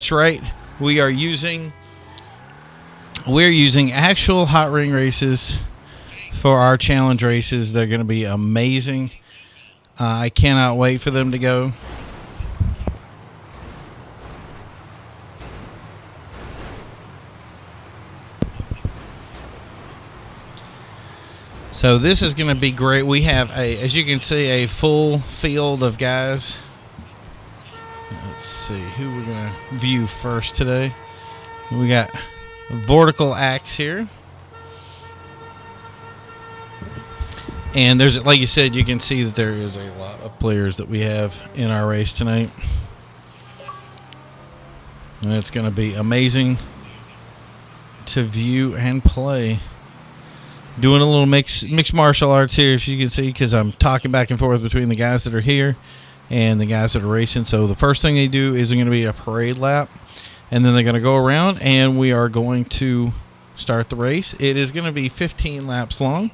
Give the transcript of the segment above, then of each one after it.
That's right. We're using actual hot ring races for our challenge races. They're going to be amazing. I cannot wait for them to go. So this is going to be great. We have, as you can see, a full field of guys. Let's see who we're going to view first today. We got Vortical Axe here. And there's, like you said, you can see that there is a lot of players that we have in our race tonight. And it's going to be amazing to view and play. Doing a little mixed martial arts here, as you can see, because I'm talking back and forth between the guys that are here and the guys that are racing. So the first thing they do is going to be a parade lap, and then they're going to go around, and we are going to start the race. It is going to be 15 laps long.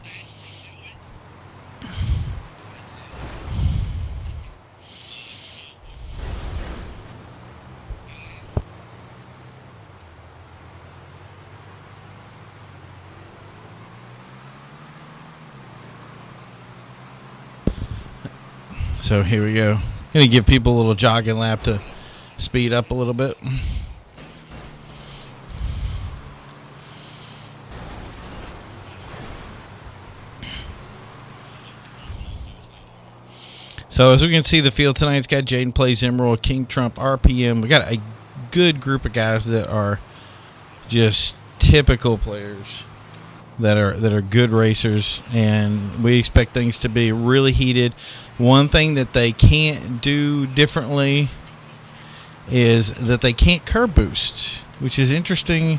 So here we go. Going to give people a little jogging lap to speed up a little bit. So as we can see, the field tonight, it's got Jaden Plays Emerald, King Trump, RPM. We got a good group of guys that are just typical players that are good racers, and we expect things to be really heated. One thing that they can't do differently is that they can't curb boost, which is interesting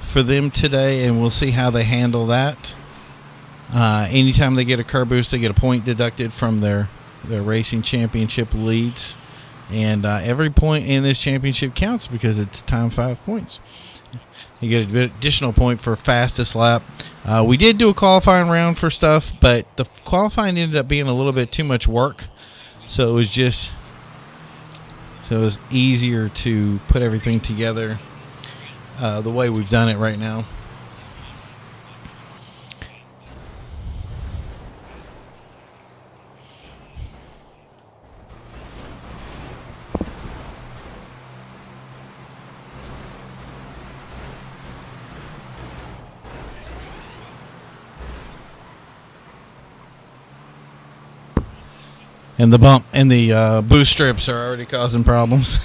for them today, and we'll see how they handle that. Anytime they get a curb boost, they get a point deducted from their racing championship leads, and every point in this championship counts because it's times 5 points. You get an additional point for fastest lap. We did do a qualifying round for stuff, but the qualifying ended up being a little bit too much work. So it was easier to put everything together the way we've done it right now. And the bump and the boost strips are already causing problems.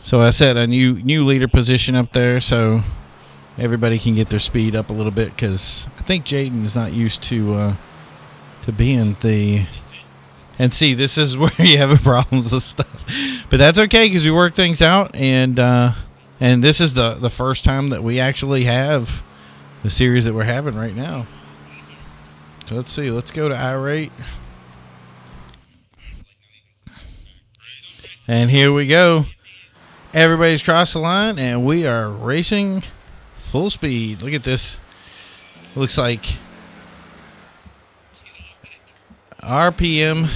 So I said a new leader position up there, so everybody can get their speed up a little bit, because I think Jaden's not used to being the. And see, this is where you have problems with stuff, but that's okay because we work things out, and this is the first time that we actually have the series that we're having right now. So let's see. Let's go to irate, and here we go. Everybody's crossed the line, and we are racing full speed. Look at this. Looks like RPM.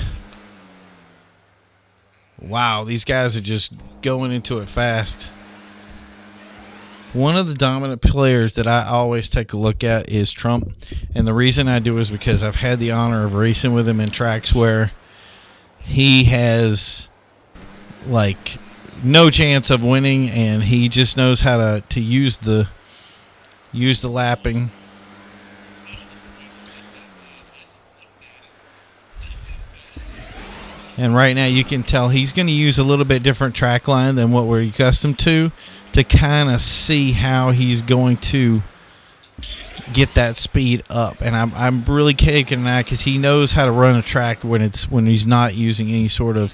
Wow, these guys are just going into it fast. One of the dominant players that I always take a look at is Trump. And the reason I do is because I've had the honor of racing with him in tracks where he has, like, no chance of winning, and he just knows how to use the lapping. And right now you can tell he's going to use a little bit different track line than what we're accustomed to kind of see how he's going to get that speed up. And I'm really kicking that because he knows how to run a track when he's not using any sort of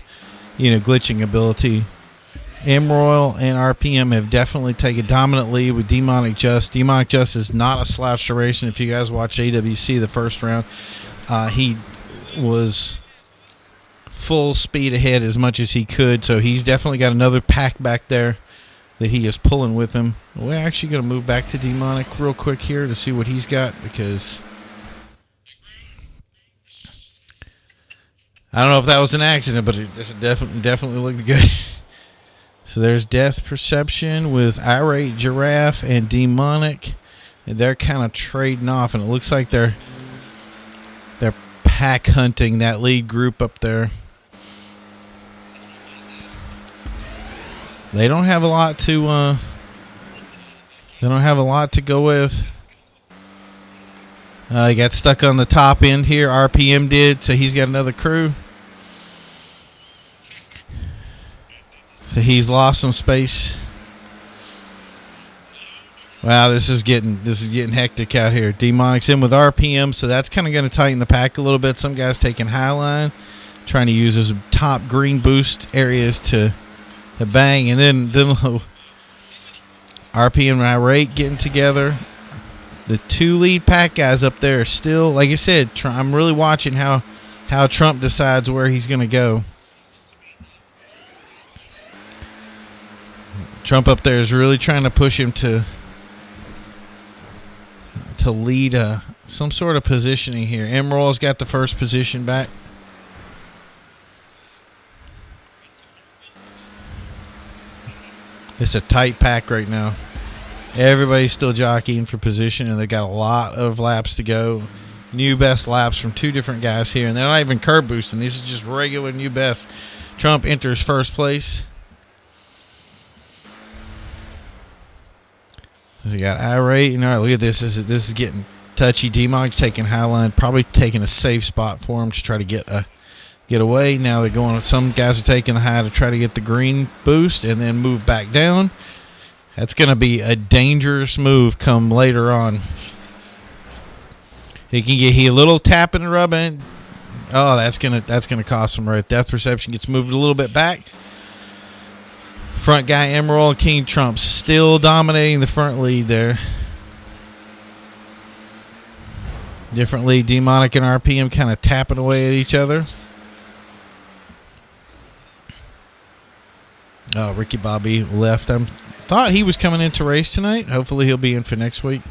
glitching ability. Emerald and RPM have definitely taken dominant lead with Demonic Just. Demonic Just is not a slouch duration. If you guys watch AWC the first round, he was full speed ahead as much as he could, so he's definitely got another pack back there that he is pulling with him. We're actually going to move back to Demonic real quick here to see what he's got, because I don't know if that was an accident, but it definitely looked good. So there's Death Perception with Irate Giraffe and Demonic, and they're kind of trading off, and it looks like they're pack hunting that lead group up there. They don't have a lot to go with. He got stuck on the top end here. RPM did, so he's got another crew. So he's lost some space. Wow, this is getting hectic out here. Demonic's in with RPM, so that's kind of going to tighten the pack a little bit. Some guys taking Highline, trying to use those top green boost areas to bang, and then RPM and Irate getting together. The two lead pack guys up there are still, like I said, I'm really watching how Trump decides where he's going to go. Trump up there is really trying to push him to lead some sort of positioning here. Emerald's got the first position back. It's a tight pack right now. Everybody's still jockeying for position, and they got a lot of laps to go. New best laps from two different guys here, and they're not even curb boosting. This is just regular new best. Trump enters first place. We got Irate, and all right, look at this. This is getting touchy. Demonic's taking Highline, probably taking a safe spot for him to try to get away. Now they're going. Some guys are taking the high to try to get the green boost and then move back down. That's going to be a dangerous move come later on. He can get a little tapping and rubbing. Oh, that's gonna cost him right. Death Perception gets moved a little bit back. Front guy Emerald, King Trump still dominating the front lead there. Different lead, Demonic and RPM kind of tapping away at each other. Oh, Ricky Bobby left. I thought he was coming into race tonight. Hopefully he'll be in for next week.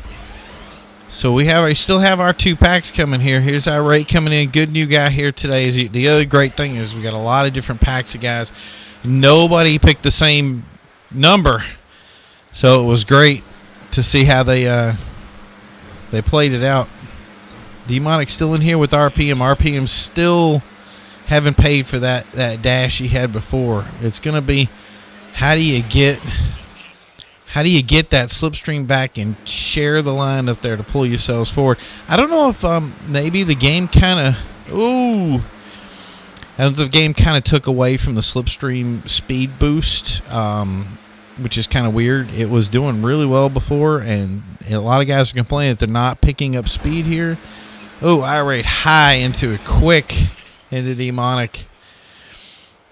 So we still have our two packs coming here. Here's Irate coming in. Good new guy here today. The other great thing is we got a lot of different packs of guys. Nobody picked the same number, so it was great to see how they played it out. Demonic still in here with RPM. RPM still haven't paid for that dash he had before. It's going to be how do you get that slipstream back and share the line up there to pull yourselves forward. I don't know if maybe the game kind of took away from the slipstream speed boost, which is kind of weird. It was doing really well before, and a lot of guys are complaining that they're not picking up speed here. Oh, Irate high into it, quick into Demonic.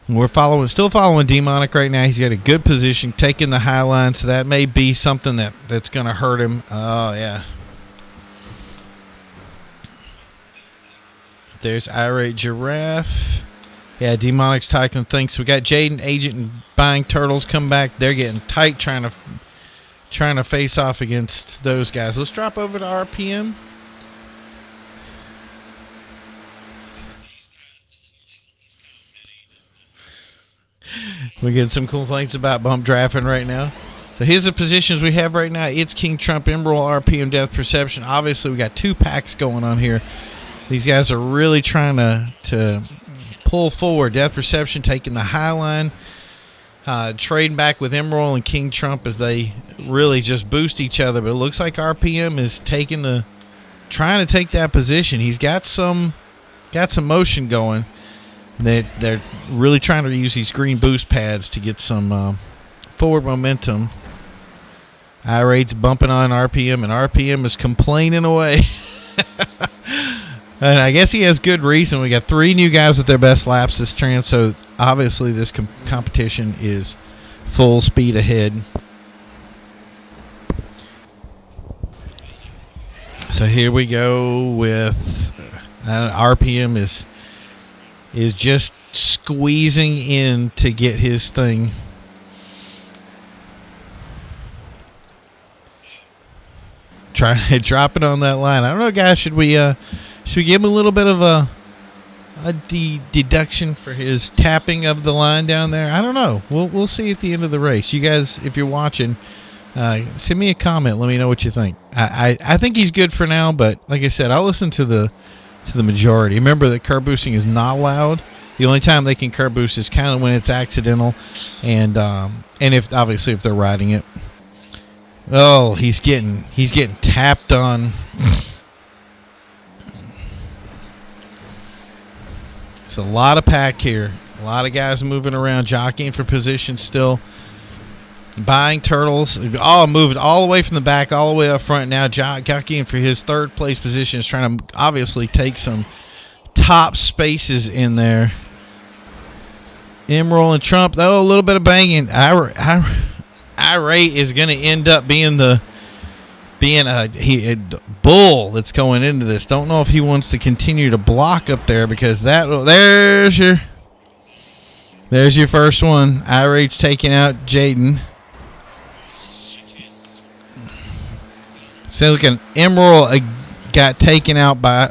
We're still following Demonic right now. He's got a good position, taking the high line, so that may be something that's going to hurt him. Oh, yeah. There's Irate Giraffe. Yeah, Demonic's taking things. So we got Jaden, Agent, and Buying Turtles come back. They're getting tight, trying to face off against those guys. Let's drop over to RPM. We get some complaints about bump drafting right now. So here's the positions we have right now. It's King Trump, Emerald, RPM, Death Perception. Obviously, we got two packs going on here. These guys are really trying to pull forward. Death Perception taking the high line, trading back with Emerald and King Trump as they really just boost each other. But it looks like RPM is trying to take that position. He's got some motion going. They're really trying to use these green boost pads to get some forward momentum. Irate's bumping on RPM, and RPM is complaining away. And I guess he has good reason. We got three new guys with their best laps this turn, so obviously this competition is full speed ahead. So here we go with RPM is just squeezing in to get his thing. Trying to drop it on that line. I don't know, guys. Should we give him a little bit of a deduction for his tapping of the line down there? I don't know. We'll see at the end of the race. You guys, if you're watching, send me a comment. Let me know what you think. I think he's good for now, but like I said, I'll listen to the majority. Remember that curb boosting is not allowed. The only time they can curb boost is kind of when it's accidental, and if obviously if they're riding it. Oh, he's getting tapped on. It's a lot of pack here. A lot of guys moving around, jockeying for position still. Buying turtles. All moved all the way from the back, all the way up front. Now jockeying for his third place position. Is trying to obviously take some top spaces in there. Emerald and Trump, though, a little bit of banging. Irate is going to end up being a bull that's going into this. Don't know if he wants to continue to block up there, because there's your first one. Irate's taking out Jaden. So looking, Emerald got taken out by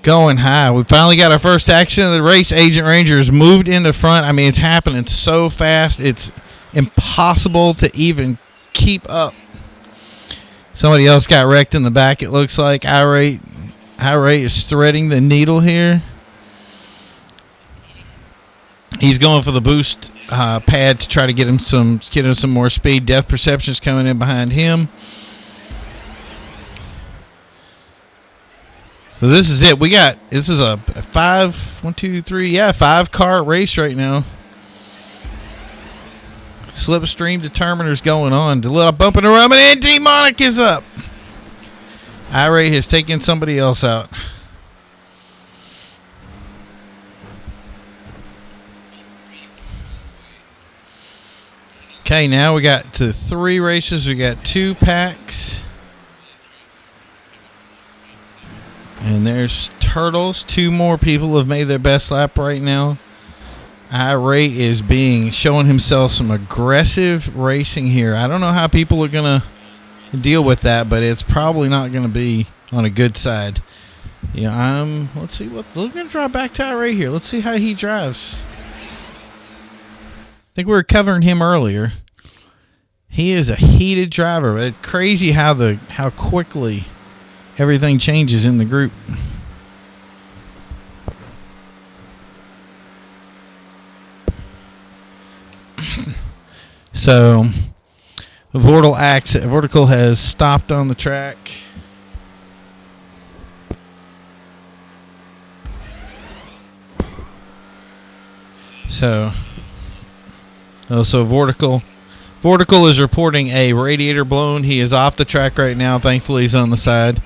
going high. We finally got our first accident of the race. Agent Rangers moved into front. I mean, it's happening so fast. It's impossible to even keep up. Somebody else got wrecked in the back, it looks like. Irate is threading the needle here. He's going for the boost pad to try to get him some more speed. Death Perception's coming in behind him. So this is it. This is a 5-car race right now. Slipstream determiners going on. A little bumping around, and Demonic is up. Irate has taken somebody else out. Okay, now we got to 3 races. We got 2 packs. And there's turtles. 2 more people have made their best lap right now. Irate is showing himself some aggressive racing here. I don't know how people are going to deal with that, but it's probably not going to be on a good side. Yeah, let's see we're going to drive back to Irate here. Let's see how he drives. I think we were covering him earlier. He is a heated driver, but it's crazy how quickly everything changes in the group. So, Vortical has stopped on the track. So Vortical is reporting a radiator blown. He is off the track right now. Thankfully, he's on the side.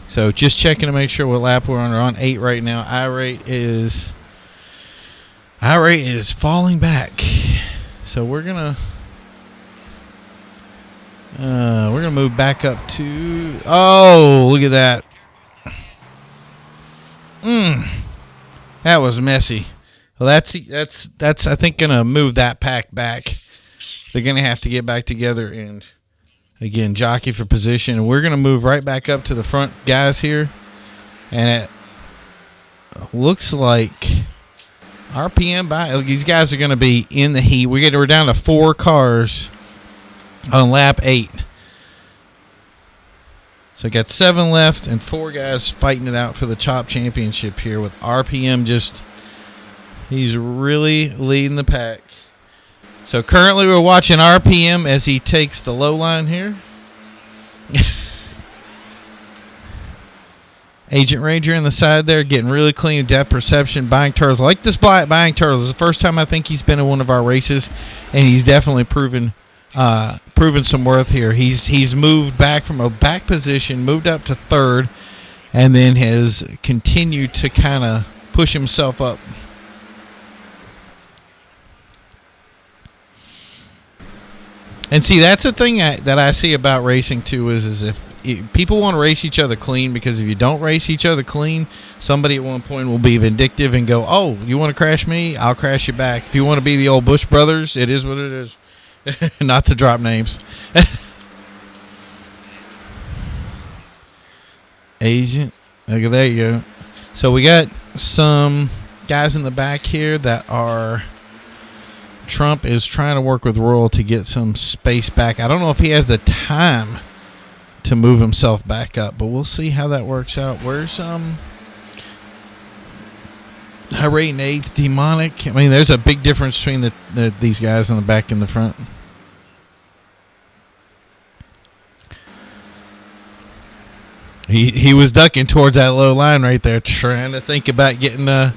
So just checking to make sure what lap we're on. We're on 8 right now. Irate is falling back. So we're gonna move back up to. Oh, look at that. That was messy. Well, that's I think gonna move that pack back. They're gonna have to get back together and again jockey for position. And we're gonna move right back up to the front guys here, and it looks like RPM these guys are gonna be in the heat. We're down to 4 cars on lap 8. So we got 7 left and 4 guys fighting it out for the top championship here with RPM he's really leading the pack. So currently we're watching RPM as he takes the low line here. Agent Ranger in the side there, getting really clean, depth perception, buying turtles. I like this buying turtles. It's the first time I think he's been in one of our races, and he's definitely proven some worth here. He's moved back from a back position, moved up to third, and then has continued to kind of push himself up. And see, that's the thing that I see about racing too is if people want to race each other clean, because if you don't race each other clean, somebody at one point will be vindictive and go, oh, you want to crash me? I'll crash you back. If you want to be the old Bush brothers, it is what it is. Not to drop names. Agent. Okay, there you go. So we got some guys in the back here that are... Trump is trying to work with Royal to get some space back. I don't know if he has the time to move himself back up, but we'll see how that works out. Where's Irate and 8th Demonic? I mean, there's a big difference between these guys in the back and the front. He was ducking towards that low line right there, trying to think about getting the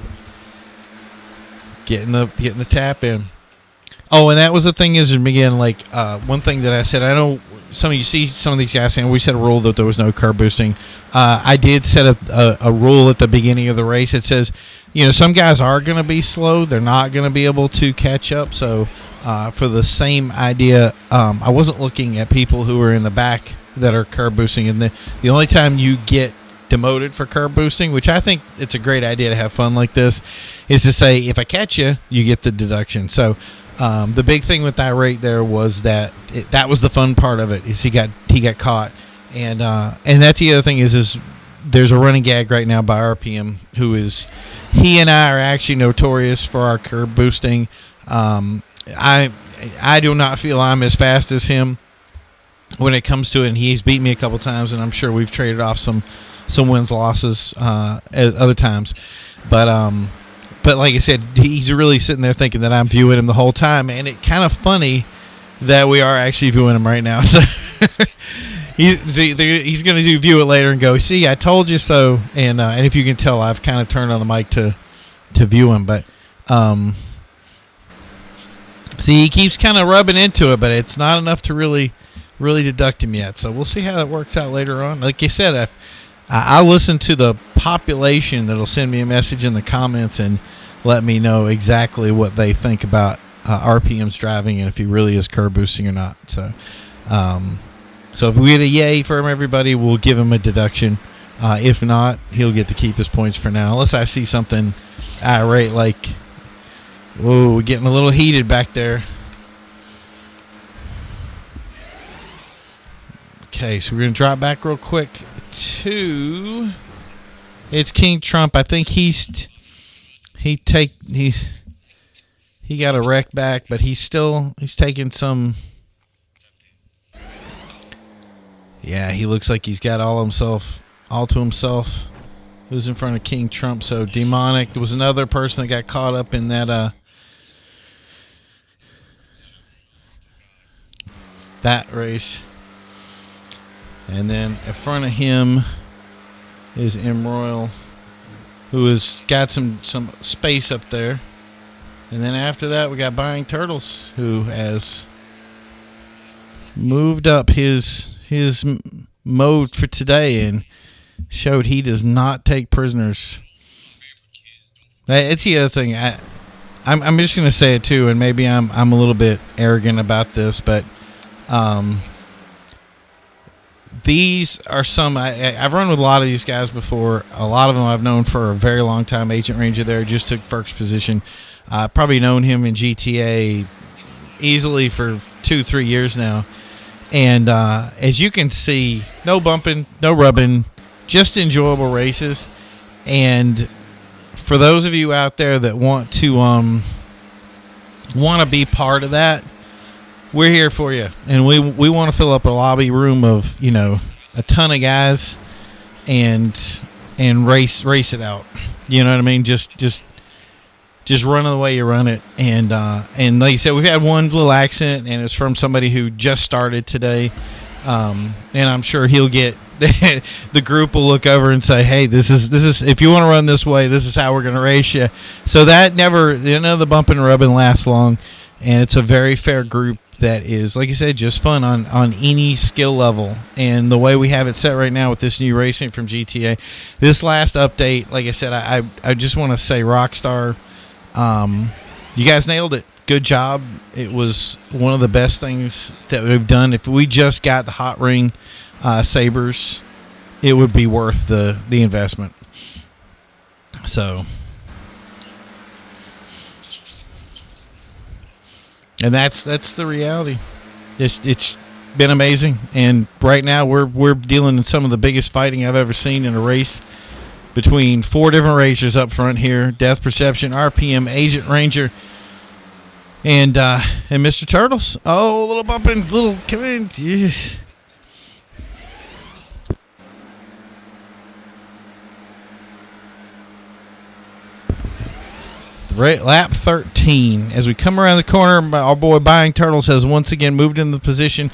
tap in. Oh, and that was the thing is, again, like one thing that I said, I know some of you see some of these guys saying we set a rule that there was no curb boosting. I did set a rule at the beginning of the race. It says, some guys are going to be slow. They're not going to be able to catch up. So for the same idea, I wasn't looking at people who are in the back that are curb boosting. And the only time you get demoted for curb boosting, which I think it's a great idea to have fun like this, is to say, if I catch you, you get the deduction. So the big thing with that rate there was that that was the fun part of it, is he got caught, and that's the other thing is there's a running gag right now by RPM he and I are actually notorious for our curb boosting. I do not feel I'm as fast as him when it comes to it, and he's beat me a couple times, and I'm sure we've traded off some wins losses at other times, But like I said, he's really sitting there thinking that I'm viewing him the whole time, and it's kind of funny that we are actually viewing him right now. So he's going to view it later and go, "See, I told you so." And if you can tell, I've kind of turned on the mic to view him, but see, he keeps kind of rubbing into it, but it's not enough to really deduct him yet. So we'll see how that works out later on. Like you said, I'll listen to the population that'll send me a message in the comments and let me know exactly what they think about RPM's driving and if he really is curb boosting or not. So if we get a yay from everybody, we'll give him a deduction. If not, he'll get to keep his points for now, unless I see something irate like, whoa, we're getting a little heated back there. Okay, so we're going to drop back real quick to... It's King Trump. I think he got a wreck back, but he's taking some... Yeah, he looks like he's got all to himself. Who's in front of King Trump? So Demonic. There was another person that got caught up in that race. And then in front of him is M. Royal, who has got some space up there. And then after that, we got Buying Turtles, who has moved up his mode for today and showed he does not take prisoners. It's the other thing. I'm just going to say it too, and maybe I'm a little bit arrogant about this, but these are some... I've run with a lot of these guys before. A lot of them I've known for a very long time. Agent Ranger there just took first position. I've probably known him in GTA easily for 2-3 years now. And as you can see, no bumping, no rubbing, just enjoyable races. And for those of you out there that want to be part of that, we're here for you, and we want to fill up a lobby room of a ton of guys, and race it out. You know what I mean? Just run it the way you run it. And like you said, we've had one little accident, and it's from somebody who just started today. And I'm sure he'll get the group will look over and say, "Hey, this is if you want to run this way, this is how we're going to race you." So that never, the bumping and rubbing lasts long, and it's a very fair group that is, like you said, just fun on any skill level. And the way we have it set right now with this new racing from GTA, this last update, like I said, I just want to say, Rockstar, you guys nailed it. Good job. It was one of the best things that we've done. If we just got the Hotring Sabres, it would be worth the investment. So, and that's the reality. It's been amazing, and right now we're dealing in some of the biggest fighting I've ever seen in a race between 4 different racers up front here: Death Perception, RPM, Agent Ranger, and Mr. Turtles. Oh, a little bumping, come in. Yes. Right, lap 13. As we come around the corner, our boy Buying Turtles has once again moved into the position.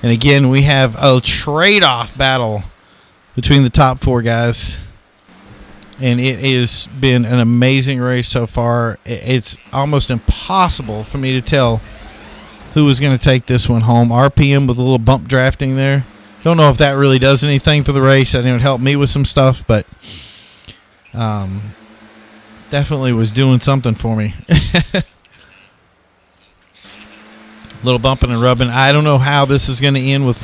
And again, we have a trade-off battle between the top 4 guys. And it has been an amazing race so far. It's almost impossible for me to tell who was going to take this one home. RPM with a little bump drafting there. Don't know if that really does anything for the race. I think it would help me with some stuff, but definitely was doing something for me. Little bumping and rubbing. I don't know how this is going to end with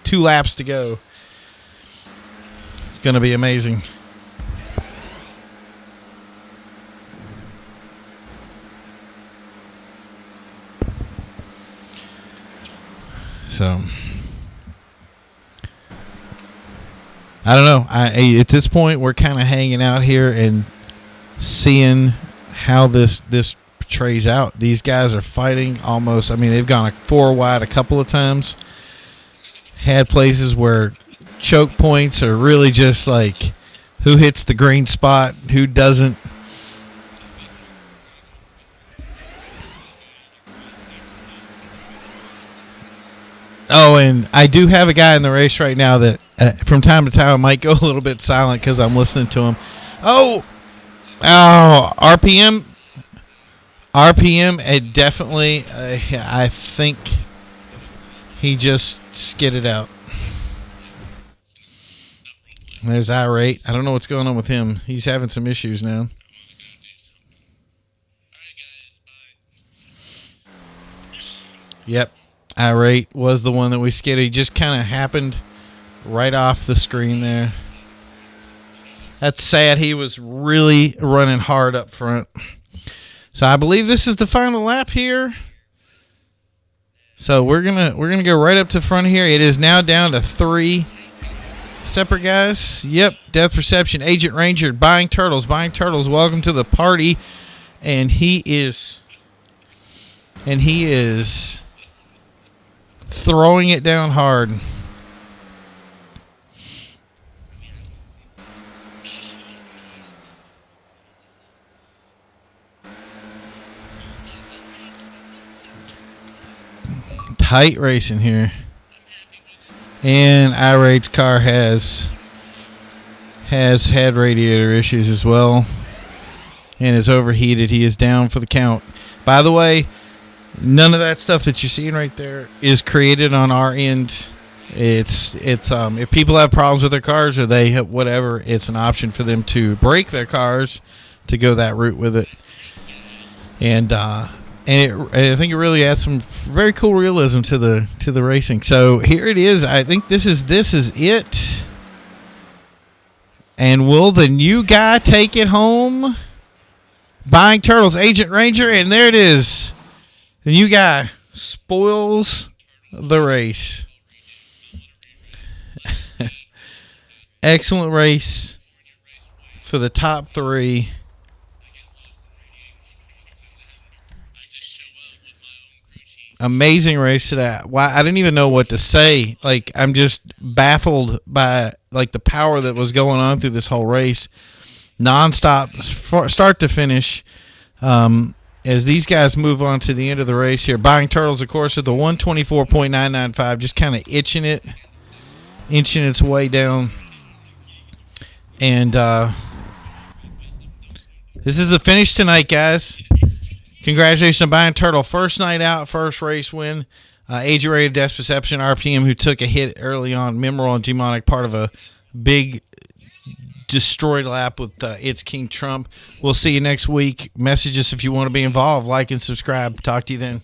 2 laps to go. It's going to be amazing. So, I don't know. At this point, we're kind of hanging out here and seeing how this portrays out. These guys are fighting almost. I mean, they've gone 4 wide a couple of times. Had places where choke points are really just like who hits the green spot, who doesn't. Oh, and I do have a guy in the race right now that from time to time I might go a little bit silent because I'm listening to him. Oh, RPM, it definitely, I think he just skidded out. There's Irate. I don't know what's going on with him. He's having some issues now. Yep. Irate was the one that we skidded. He just kind of happened right off the screen there. That's sad. He was really running hard up front. So I believe this is the final lap here. So we're gonna go right up to front here. It is now down to 3 separate guys. Yep. Death Perception, Agent Ranger, Buying Turtles. Buying Turtles, welcome to the party. And he is throwing it down hard. Tight racing here. And Irate's car has had radiator issues as well and is overheated. He is down for the count. By the way, none of that stuff that you're seeing right there is created on our end. It's if people have problems with their cars or they have whatever, it's an option for them to break their cars to go that route with it. And I think it really adds some very cool realism to the racing. So here it is. I think this is it. And will the new guy take it home? Buying Turtles, Agent Ranger, and there it is. The new guy spoils the race. Excellent race for the top 3. Amazing race today. Why I didn't even know what to say. Like, I'm just baffled by like the power that was going on through this whole race, nonstop, start to finish. As these guys move on to the end of the race here, Buying Turtles, of course, at the 124.995, just kind of itching it inching its way down. And this is the finish tonight, guys. Congratulations on buying Turtle. First night out, first race win. Age rated Death Perception, RPM, who took a hit early on. Memorable and Demonic, part of a big destroyed lap with It's King Trump. We'll see you next week. Message us if you want to be involved. Like and subscribe. Talk to you then.